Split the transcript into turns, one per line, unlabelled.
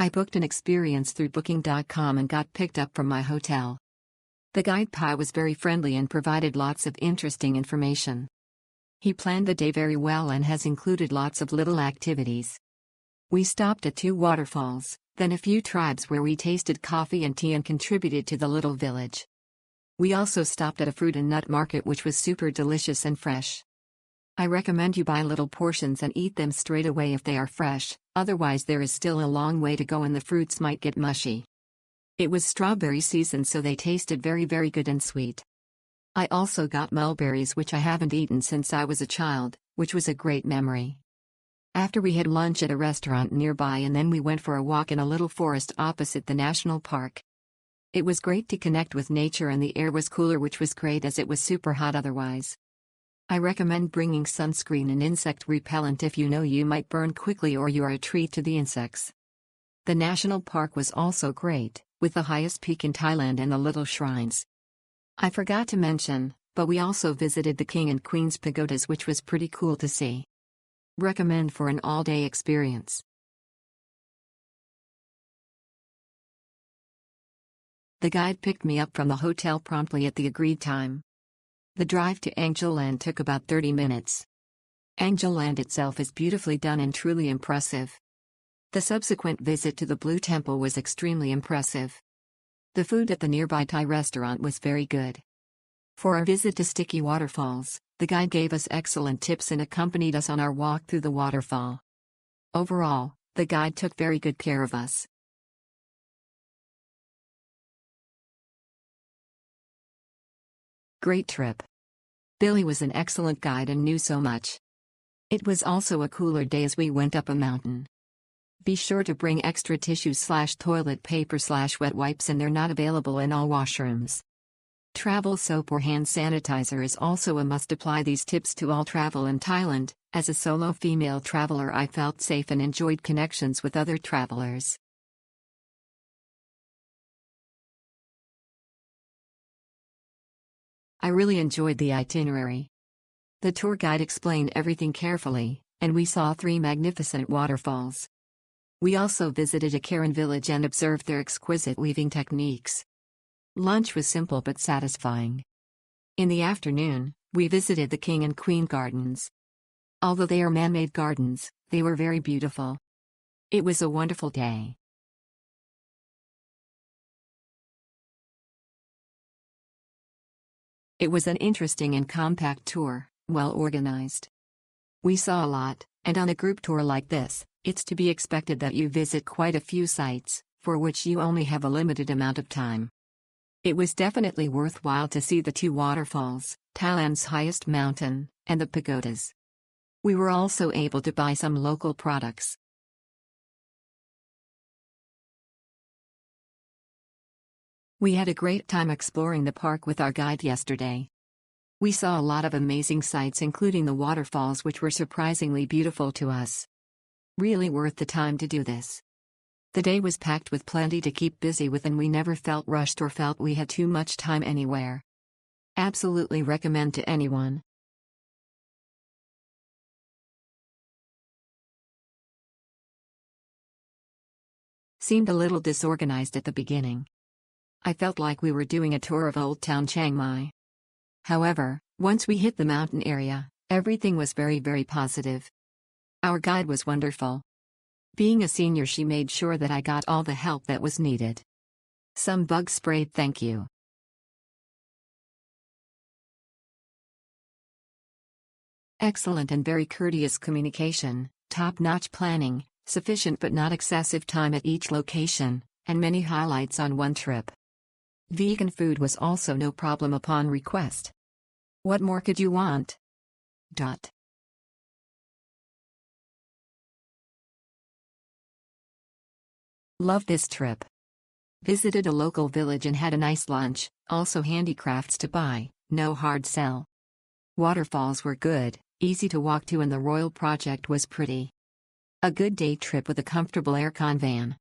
I booked an experience through Booking.com and got picked up from my hotel. The guide Pai was very friendly and provided lots of interesting information. He planned the day very well and has included lots of little activities. We stopped at 2 waterfalls, then a few tribes where we tasted coffee and tea and contributed to the little village. We also stopped at a fruit and nut market which was super delicious and fresh. I recommend you buy little portions and eat them straight away if they are fresh, otherwise there is still a long way to go and the fruits might get mushy. It was strawberry season so they tasted very good and sweet. I also got mulberries which I haven't eaten since I was a child, which was a great memory. After we had lunch at a restaurant nearby and then we went for a walk in a little forest opposite the national park. It was great to connect with nature and the air was cooler which was great as it was super hot otherwise. I recommend bringing sunscreen and insect repellent if you know you might burn quickly or you are a treat to the insects. The national park was also great, with the highest peak in Thailand and the little shrines. I forgot to mention, but we also visited the King and Queen's pagodas which was pretty cool to see. Recommend for an all-day experience. The guide picked me up from the hotel promptly at the agreed time. The drive to Angel Land took about 30 minutes. Angel Land itself is beautifully done and truly impressive. The subsequent visit to the Blue Temple was extremely impressive. The food at the nearby Thai restaurant was very good. For our visit to Sticky Waterfalls, the guide gave us excellent tips and accompanied us on our walk through the waterfall. Overall, the guide took very good care of us. Great trip. Billy was an excellent guide and knew so much. It was also a cooler day as we went up a mountain. Be sure to bring extra tissues/toilet paper/wet wipes and they're not available in all washrooms. Travel soap or hand sanitizer is also a must. Apply these tips to all travel in Thailand. As a solo female traveler I felt safe and enjoyed connections with other travelers. I really enjoyed the itinerary. The tour guide explained everything carefully, and we saw 3 magnificent waterfalls. We also visited a Karen village and observed their exquisite weaving techniques. Lunch was simple but satisfying. In the afternoon, we visited the King and Queen Gardens. Although they are man-made gardens, they were very beautiful. It was a wonderful day. It was an interesting and compact tour, well organized. We saw a lot, and on a group tour like this, it's to be expected that you visit quite a few sites, for which you only have a limited amount of time. It was definitely worthwhile to see the 2 waterfalls, Thailand's highest mountain, and the pagodas. We were also able to buy some local products. We had a great time exploring the park with our guide yesterday. We saw a lot of amazing sights including the waterfalls which were surprisingly beautiful to us. Really worth the time to do this. The day was packed with plenty to keep busy with and we never felt rushed or felt we had too much time anywhere. Absolutely recommend to anyone. Seemed a little disorganized at the beginning. I felt like we were doing a tour of Old Town Chiang Mai. However, once we hit the mountain area, everything was very positive. Our guide was wonderful. Being a senior, she made sure that I got all the help that was needed. Some bug spray, thank you. Excellent and very courteous communication, top-notch planning, sufficient but not excessive time at each location, and many highlights on one trip. Vegan food was also no problem upon request. What more could you want? Love this trip. Visited a local village and had a nice lunch, also handicrafts to buy, no hard sell. Waterfalls were good, easy to walk to and the Royal Project was pretty. A good day trip with a comfortable aircon van.